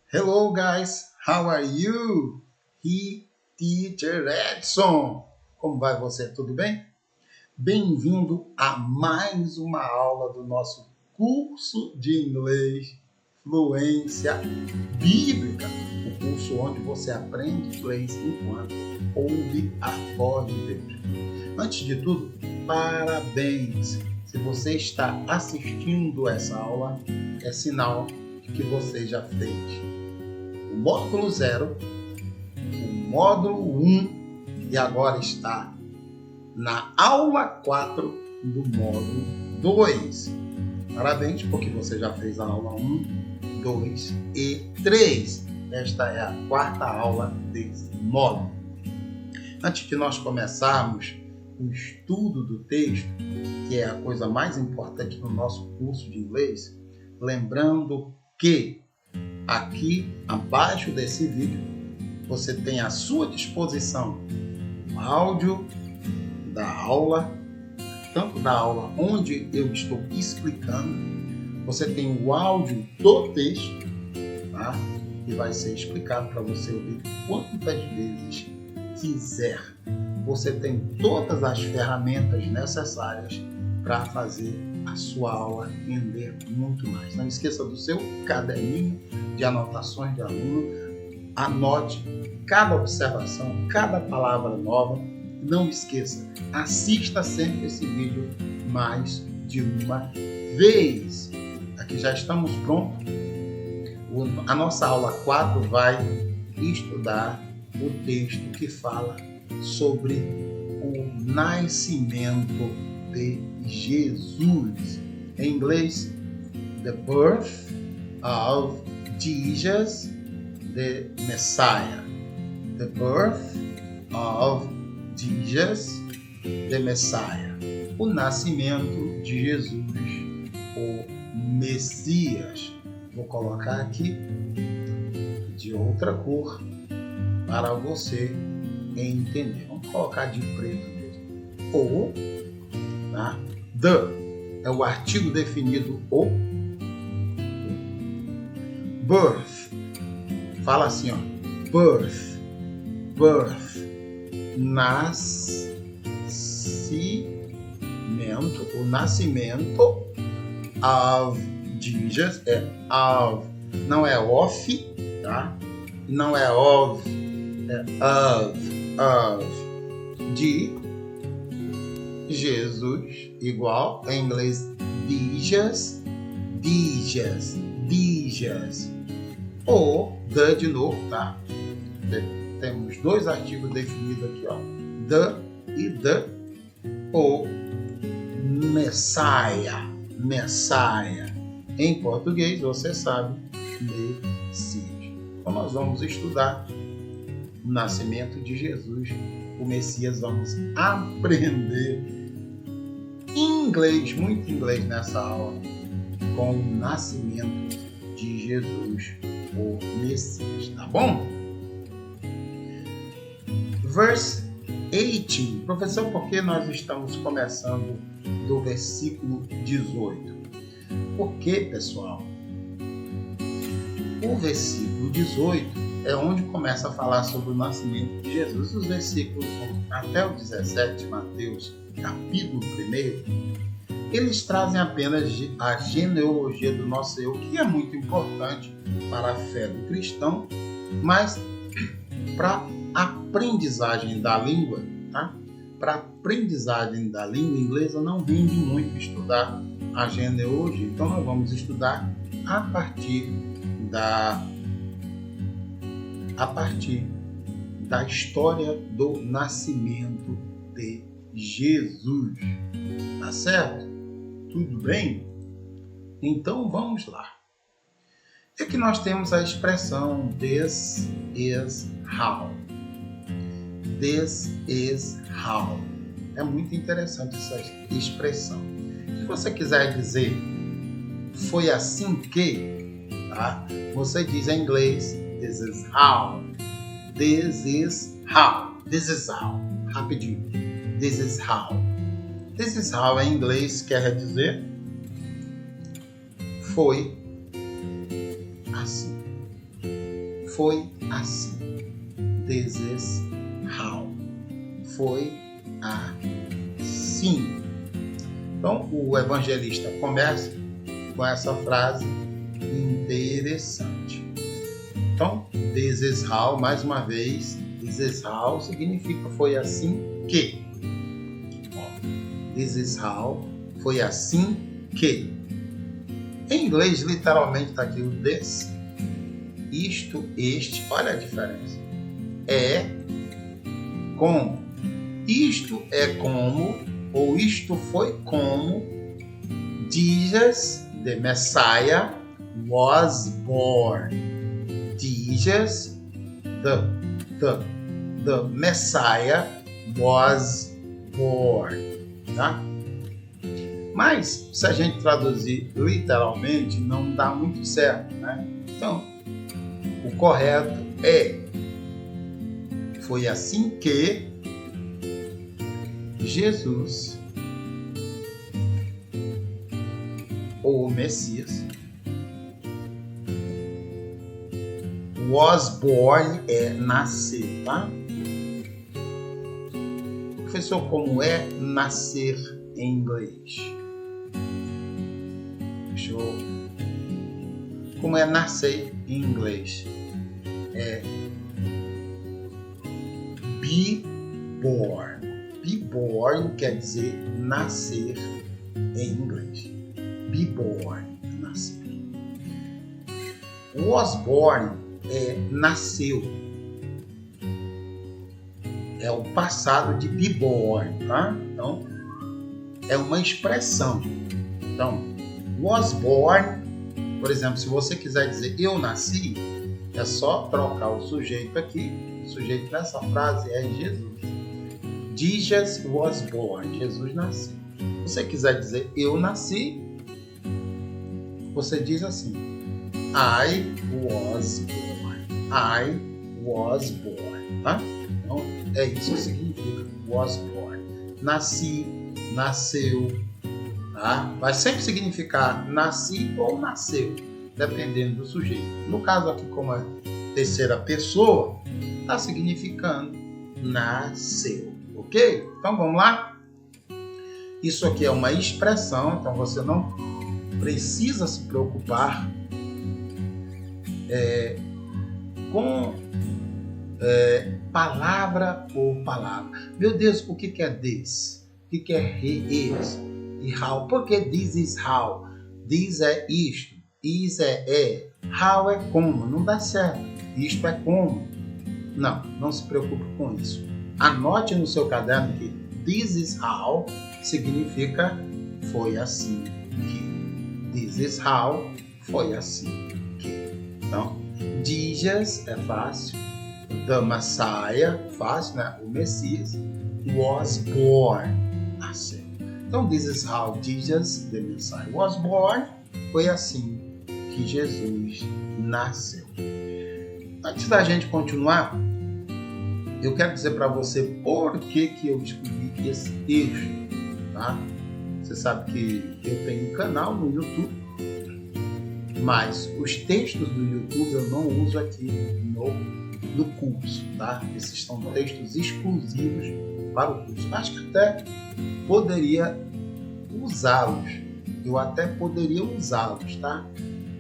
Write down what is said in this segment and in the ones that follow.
Hello guys, how are you? Teacher Edson. Como vai você? Tudo bem? Bem-vindo a mais uma aula do nosso curso de inglês Fluência Bíblica, o curso onde você aprende inglês enquanto ouve a voz de Deus. Antes de tudo, parabéns! Se você está assistindo essa aula, é sinal de que você já fez o módulo 0, o módulo 1 e agora está na aula 4 do módulo 2. Parabéns, porque você já fez a aula 1, 2 e 3. Esta é a quarta aula desse módulo. Antes de nós começarmos o estudo do texto, que é a coisa mais importante no nosso curso de inglês, lembrando que aqui abaixo desse vídeo você tem à sua disposição o áudio da aula, tanto da aula onde eu estou explicando, você tem o áudio do texto, tá? Que vai ser explicado para você ouvir quantas vezes quiser. Você tem todas as ferramentas necessárias para fazer a sua aula render muito mais. Não esqueça do seu caderninho de anotações de aluno. Anote cada observação, cada palavra nova. Não esqueça, assista sempre esse vídeo mais de uma vez. Aqui já estamos prontos. A nossa aula 4 vai estudar o texto que fala sobre o nascimento de Jesus. Em inglês, the birth of Jesus, the Messiah. The birth of Jesus, the Messiah. O nascimento de Jesus, o Messias. Vou colocar aqui de outra cor para você entender. Vamos colocar de preto mesmo. O, tá? The é o artigo definido o. Birth. Fala assim, ó. Birth. Birth. Nascimento. O nascimento of Jesus é of. Não é of, tá? Não é of. É of. De Jesus, igual em inglês Jesus, ou the de novo, tá? Temos dois artigos definidos aqui, ó, the e the, ou Messiah. Em português, você sabe, Messias. Então nós vamos estudar o nascimento de Jesus, o Messias. Vamos aprender inglês, muito inglês nessa aula, com o nascimento de Jesus, o Messias, tá bom? Verse 18. Professor, por que nós estamos começando do versículo 18? Porque, pessoal, o versículo 18 é onde começa a falar sobre o nascimento de Jesus. Os versículos até o 17 de Mateus, capítulo 1, eles trazem apenas a genealogia do nosso eu, que é muito importante para a fé do cristão, mas para a aprendizagem da língua, tá? Para a aprendizagem da língua inglesa não rende muito estudar a genealogia. Então nós vamos estudar a partir da história do nascimento de Jesus. Tá certo? Tudo bem? Então vamos lá. É que nós temos a expressão this is how. This is how. É muito interessante essa expressão. Se você quiser dizer foi assim que, tá? Você diz em inglês this is how. This is how. This is how. Rapidinho. This is how. This is how em inglês quer dizer foi assim. foi assim. This is how. Foi assim. Então, o evangelista começa com essa frase interessante. Então, this is how, mais uma vez, this is how significa foi assim que. This is how, foi assim que. Em inglês, literalmente, está aqui o this, isto, este, olha a diferença. É como. Isto é como, ou isto foi como, Jesus, the Messiah, was born. Jesus, the Messiah was born. Tá? Mas, se a gente traduzir literalmente, não dá muito certo, né? Então, o correto é: foi assim que Jesus, ou o Messias, was born é nascer, tá? Professor, como é nascer em inglês? Como é nascer em inglês? É be born. Be born quer dizer nascer em inglês. Be born, nascer. Was born é nasceu. É o passado de be born, tá? Então, é uma expressão. Então, was born, por exemplo, se você quiser dizer eu nasci, é só trocar o sujeito aqui. O sujeito nessa frase é Jesus. Jesus was born. Jesus nasceu. Se você quiser dizer eu nasci, você diz assim: I was born. I was born. Tá? Então, é isso que significa was born. Nasci, nasceu. Tá? Vai sempre significar nasci ou nasceu, dependendo do sujeito. No caso aqui, como é terceira pessoa, está significando nasceu. Ok? Então vamos lá? Isso aqui é uma expressão, então você não precisa se preocupar com palavra por palavra. Meu Deus, o que é this? O que é he is? E how? Porque this is how. This é isto. Is é. How é como. Não dá certo. Isto é como. Não se preocupe com isso. Anote no seu caderno que this is how significa foi assim que. This is how foi assim que. Então, Jesus é fácil. The Messiah, fácil, né? O Messias, was born. Nasceu. Então, this is how Jesus, the Messiah, was born. Foi assim que Jesus nasceu. Antes da gente continuar, eu quero dizer para você por que eu escolhi esse texto. Tá? Você sabe que eu tenho um canal no YouTube, mas os textos do YouTube eu não uso aqui no curso. Tá? Esses são textos exclusivos para o curso. Acho que até poderia usá-los. Eu até poderia usá-los, tá?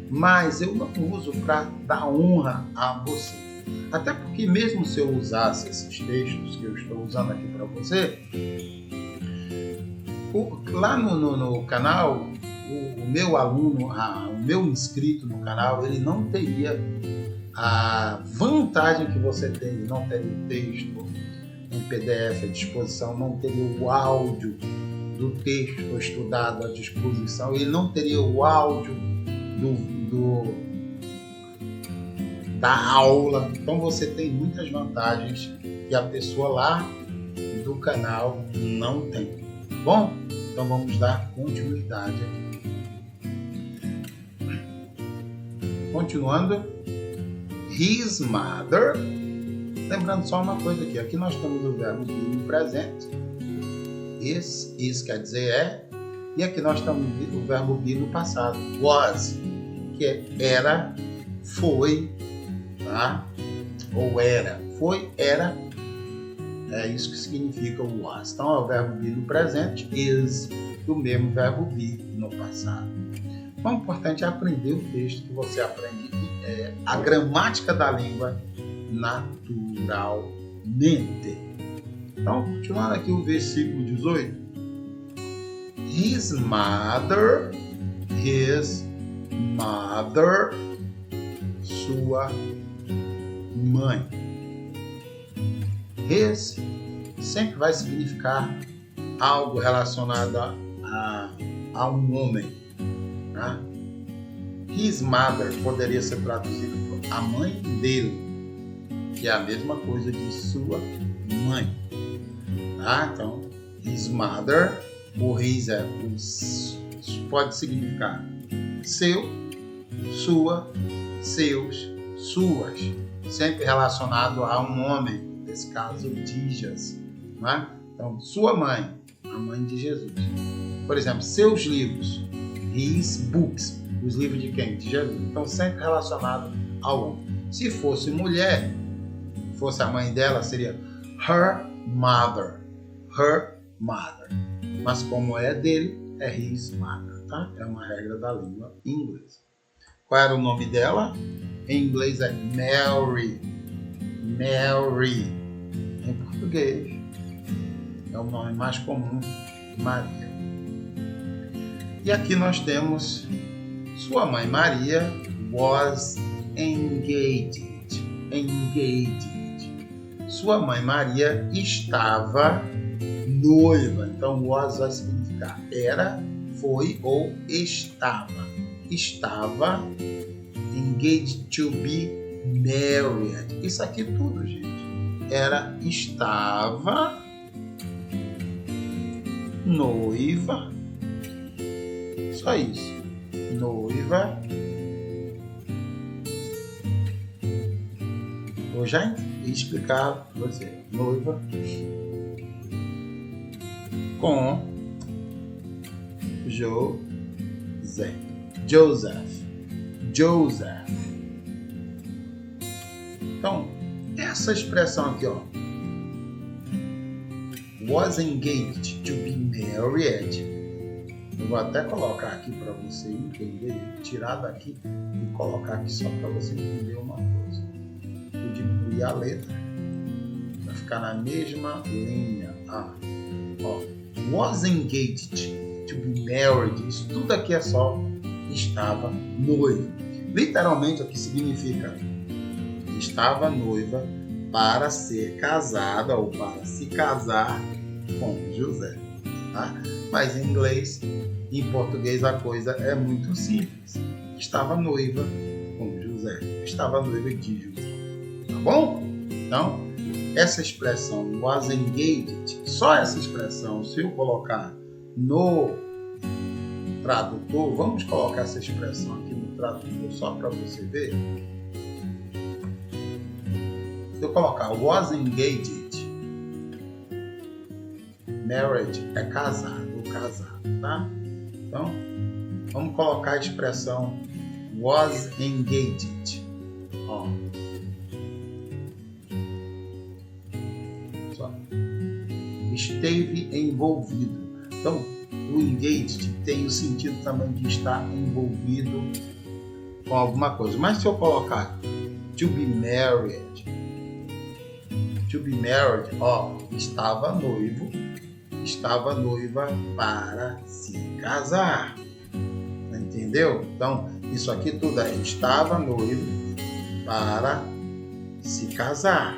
Mas eu não uso para dar honra a você. Até porque mesmo se eu usasse esses textos que eu estou usando aqui para você, lá no canal, o meu aluno, o meu inscrito no canal, ele não teria a vantagem que você tem, não teria o texto em PDF à disposição, não teria o áudio do texto estudado à disposição, ele não teria o áudio da aula. Então você tem muitas vantagens que a pessoa lá do canal não tem. Bom, então vamos dar continuidade aqui. Continuando, his mother. Lembrando só uma coisa aqui. Aqui nós temos o verbo be no presente. Is quer dizer é. E aqui nós temos o verbo be no passado. Was, que era, foi. Tá? tá? Ou era. Foi, era. É isso que significa o was. Então é o verbo be no presente, is do mesmo verbo be no passado. O importante é aprender o texto, que você aprende a gramática da língua naturalmente. Então, continuando aqui o versículo 18. His mother, sua mãe. His sempre vai significar algo relacionado a um homem. Tá? His mother poderia ser traduzido por a mãe dele, que é a mesma coisa de sua mãe. Tá? Então, his mother, o his pode significar seu, sua, seus, suas, sempre relacionado a um homem, nesse caso, Jesus. Né? Então, sua mãe, a mãe de Jesus. Por exemplo, seus livros, his books, os livros de quem? De Jesus. Então, sempre relacionado ao homem. Se fosse mulher, fosse a mãe dela, seria her mother. Mas como é dele, é his mother, tá? É uma regra da língua inglesa. Qual era o nome dela? Em inglês é Mary. Em português é o nome mais comum, Maria. E aqui nós temos sua mãe Maria was engaged. Sua mãe Maria estava noiva. Então was vai significar era, foi ou estava. Estava engaged to be married. Isso aqui tudo, gente, estava noiva. Só isso. Noiva. Vou já explicar para você. Noiva com Joseph. Então, essa expressão aqui, ó, was engaged to be married. Eu vou até colocar aqui para você entender, tirar daqui e colocar aqui só para você entender uma coisa. Vou diminuir a letra para ficar na mesma linha. Was engaged to be married. Isso tudo aqui é só estava noiva. Literalmente aqui significa estava noiva para ser casada ou para se casar com José. Tá? Mas em inglês, em português a coisa é muito simples. Estava noiva com José. Estava noiva de José. Tá bom? Então, essa expressão was engaged, só essa expressão, se eu colocar no tradutor, vamos colocar essa expressão aqui no tradutor só para você ver. Se eu colocar was engaged, married é casado ou casado, tá? Então, vamos colocar a expressão was engaged. Ó. Só. Esteve envolvido. Então, o engaged tem o sentido também de estar envolvido com alguma coisa. Mas se eu colocar to be married, ó, estava noiva para se casar. Entendeu? Então, isso aqui tudo é estava noivo para se casar.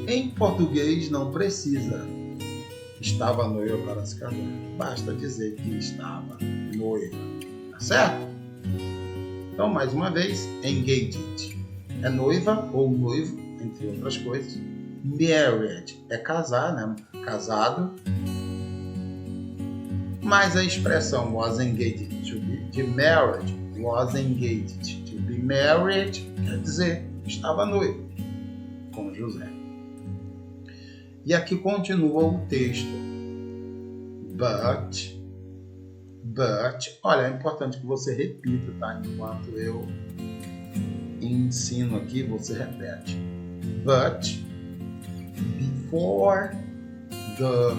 Em português não precisa estava noiva para se casar. Basta dizer que estava noiva. Tá certo? Então, mais uma vez, engaged é noiva ou noivo, entre outras coisas. Married é casar, né? Casado. Mas a expressão was engaged to be de married, was engaged to be married, quer dizer, estava noivo com José. E aqui continua o texto. But, olha, é importante que você repita, tá? Enquanto ensino aqui, você repete. But before the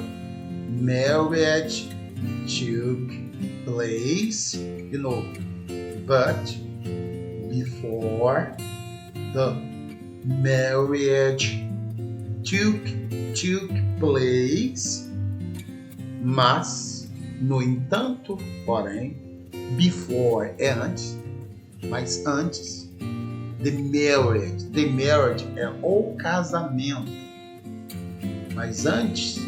marriage took place, de novo. But before the marriage took place, mas, no entanto, porém, before é antes, mas antes, the marriage é o casamento, mas antes,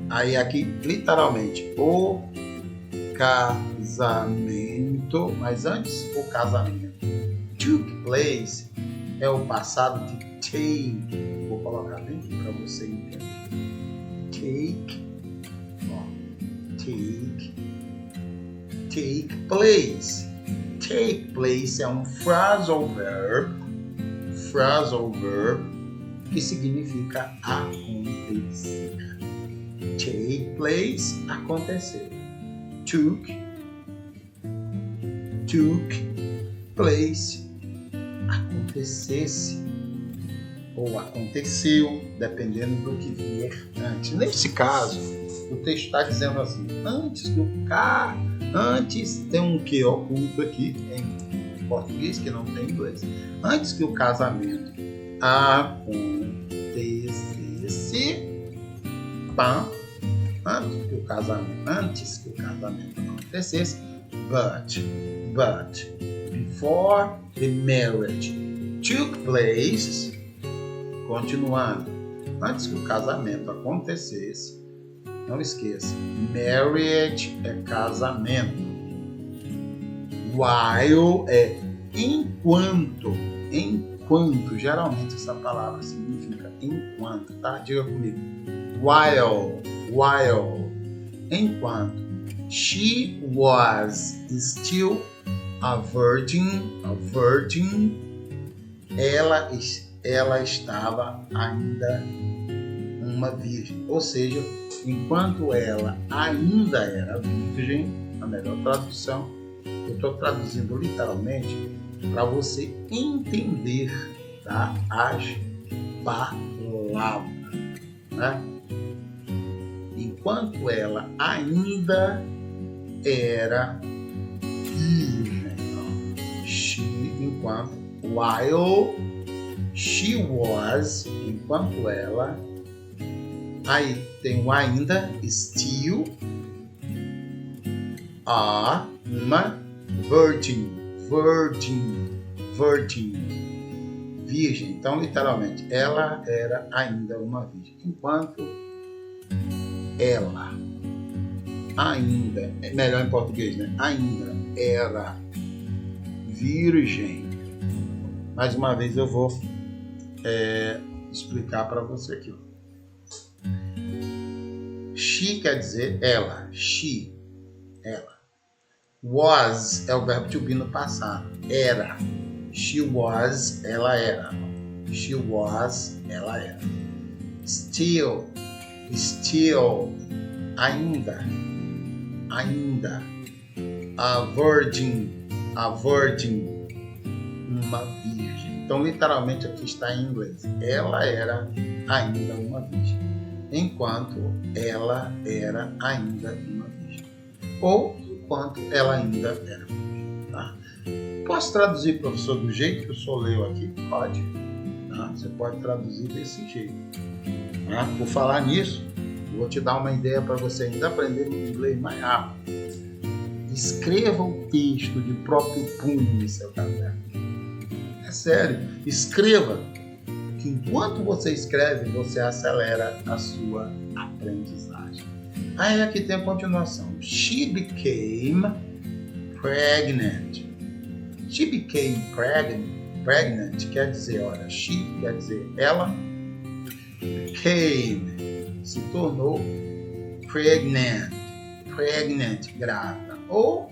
aí aqui literalmente o casamento, mas antes o casamento took place é o passado de take. Vou colocar bem aqui para você entender. Take place. Take place é um phrasal verb que significa acontecer. Take place, acontecer. Took place, acontecesse ou aconteceu, dependendo do que vier antes. Nesse caso, o texto está dizendo assim, antes tem um que oculto aqui em português, que não tem inglês. Antes que o casamento acontecesse, antes que o casamento acontecesse, but before the marriage took place, continuando, antes que o casamento acontecesse, não esqueça, marriage é casamento, while é enquanto, geralmente essa palavra significa enquanto, tá? Diga comigo, while, enquanto, she was still a virgin, ela estava ainda uma virgem, ou seja, enquanto ela ainda era virgem, a melhor tradução, eu estou traduzindo literalmente para você entender, tá, as palavras, né? Enquanto ela ainda era virgem, while she was, enquanto ela, aí tem o ainda, still, uma virgin, virgem. Então, literalmente, ela era ainda uma virgem. Enquanto ela ainda, melhor em português, né? Ainda era virgem. Mais uma vez eu vou explicar para você aqui. She quer dizer ela, ela. Was é o verbo to be no passado, era. She was, ela era. She was, ela era. Still, ainda. A virgin, uma virgem. Então, literalmente aqui está em inglês. Ela era ainda uma virgem, enquanto ela era ainda uma virgem. Ou enquanto ela ainda era virgem. Tá? Posso traduzir, professor, do jeito que o senhor leu aqui? Pode. Tá? Você pode traduzir desse jeito. Tá? Por falar nisso, vou te dar uma ideia para você ainda aprender o inglês mais rápido. Escreva o texto de próprio punho no seu caderno. É sério, escreva. Que enquanto você escreve, você acelera a sua aprendizagem. Aí aqui tem a continuação. She became pregnant. She became pregnant quer dizer, olha, she quer dizer ela, became, se tornou pregnant, grávida. Ou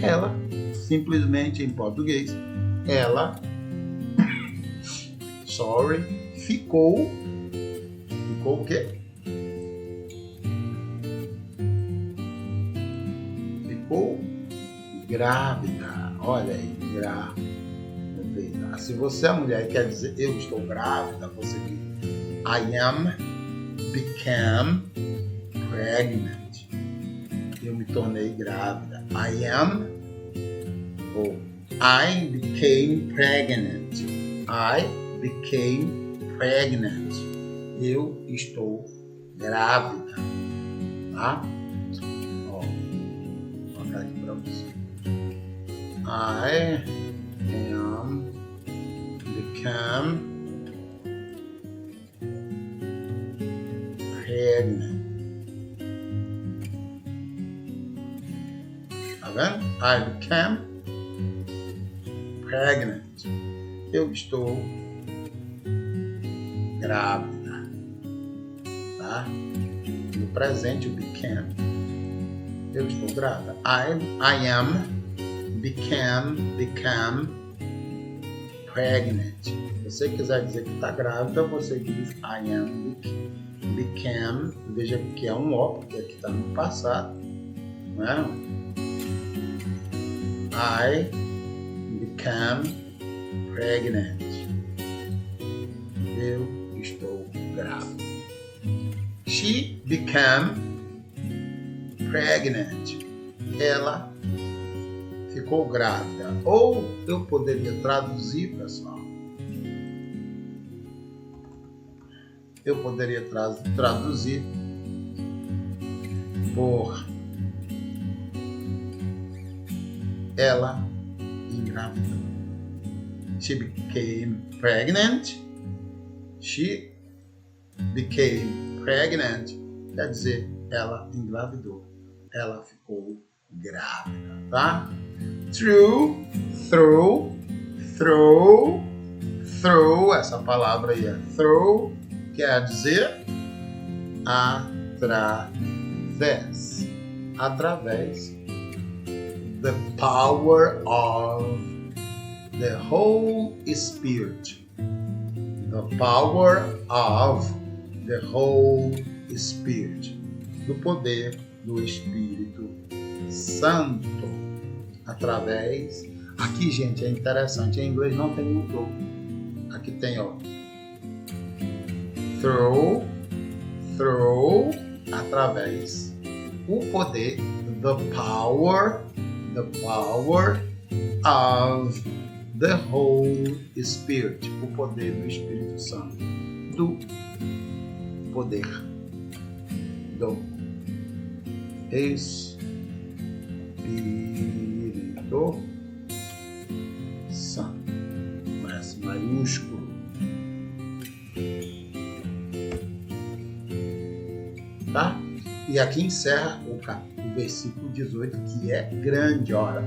ela, simplesmente em português, ela, ficou o quê? Ficou grávida. Olha aí, grávida. Se você é mulher e quer dizer eu estou grávida, você diz I am became pregnant. Eu me tornei grávida. I am ou I became pregnant. I became pregnant. Eu estou grávida. Tá? Ó, vou colocar aqui para você. I am become pregnant. Tá vendo? I became pregnant. Eu estou grávida. Tá? No presente, o became. Eu estou grávida. I am become pregnant. Se você quiser dizer que está grávida, você diz I am became. Veja que é um O, porque aqui está no passado. Não é? I became pregnant. Eu estou grávida. She became pregnant. Ela ficou grávida. Ou eu poderia traduzir, pessoal. Eu poderia traduzir por ela engravidou. She became pregnant. She became pregnant. Quer dizer, ela engravidou. Ela ficou grávida, tá? Through. Essa palavra aí é through. Quer dizer através. Através. The power of the Holy Spirit. The power of the Holy Spirit. Do poder do Espírito Santo. Através. Aqui, gente, é interessante. Em inglês não tem o through. Aqui tem, ó. Through, através. O poder, the power of the Holy Spirit. O poder do Espírito Santo. Do poder do Espírito Santo. Com S maiúsculo. Tá? E aqui encerra o versículo 18, que é grande. Olha.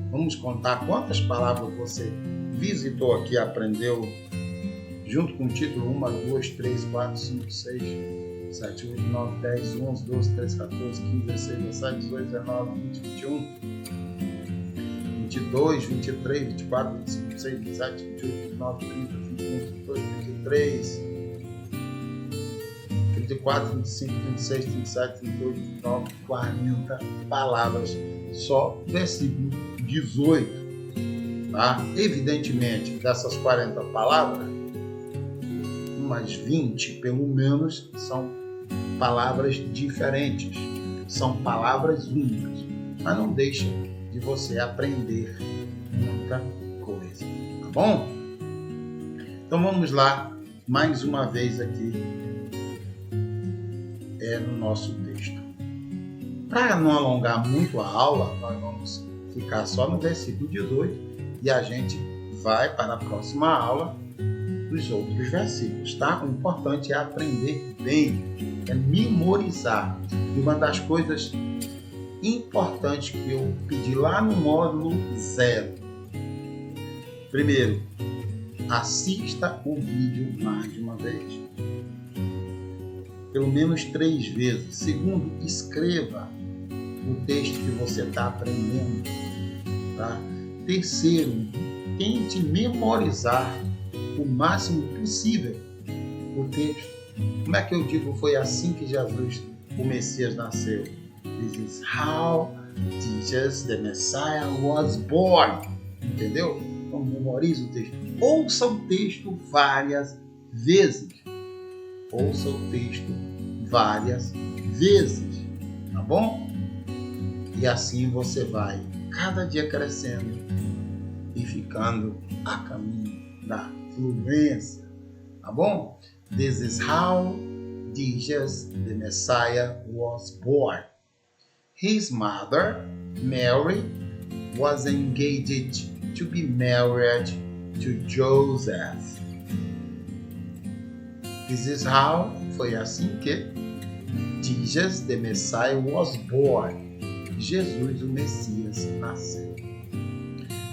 Vamos contar quantas palavras você visitou aqui, aprendeu, junto com o título: 1, 2, 3, 4, 5, 6, 7, 8, 9, 10, 11, 12, 13, 14, 15, 16, 17, 18, 19, 20, 21, 22, 23, 24, 25, 26, 27, 28, 29, 30, 31, 32, 33, 34, 25, 26, 27, 38, 39, 40 palavras, só versículo 18. Tá? Evidentemente, dessas 40 palavras, umas 20, pelo menos, são palavras diferentes, são palavras únicas, mas não deixa de você aprender muita coisa, tá bom? Então vamos lá, mais uma vez aqui, no nosso texto. Para não alongar muito a aula, nós vamos ficar só no versículo 18 e a gente vai para a próxima aula dos outros versículos, tá? O importante é aprender bem, é memorizar. E uma das coisas importantes que eu pedi lá no módulo 0. Primeiro, assista o vídeo mais de uma vez. Pelo menos 3 vezes. Segundo, escreva o texto que você está aprendendo. Tá? Terceiro, tente memorizar o máximo possível o texto. Como é que eu digo? Foi assim que Jesus, o Messias, nasceu. This is how Jesus, the Messiah, was born. Entendeu? Não memorize o texto. Ouça o texto várias vezes. Ouça o texto várias vezes. Tá bom? E assim você vai cada dia crescendo e ficando a caminho da fluência. Tá bom? This is how Jesus, the Messiah, was born. His mother, Mary, was engaged to be married to Joseph. This is how, foi assim que Jesus, the Messiah, was born. Jesus, o Messias, nasceu.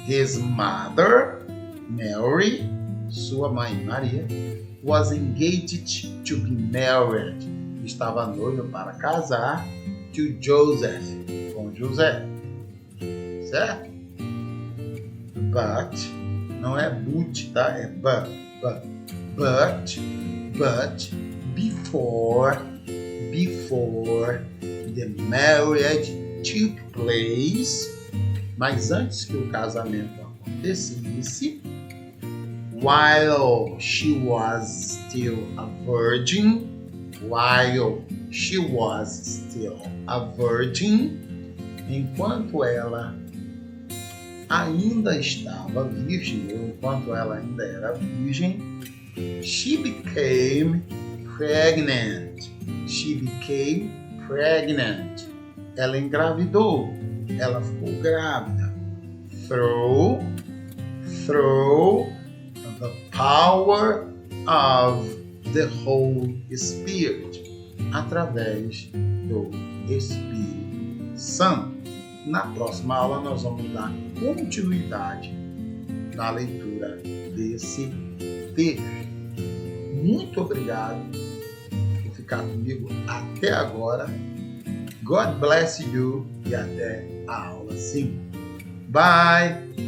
His mother, Mary, sua mãe Maria, was engaged to be married. Estava noiva para casar to Joseph, com José. Certo? But, não é but, tá? É but. But, before the marriage took place, mas antes que o casamento acontecesse, while she was still a virgin, enquanto ela ainda estava virgem, ou enquanto ela ainda era virgem, she became pregnant. Ela engravidou. Ela ficou grávida. Through the power of the Holy Spirit. Através do Espírito Santo. Na próxima aula nós vamos dar continuidade na leitura desse texto. Muito obrigado por ficar comigo até agora. God bless you e até a aula 5. Bye!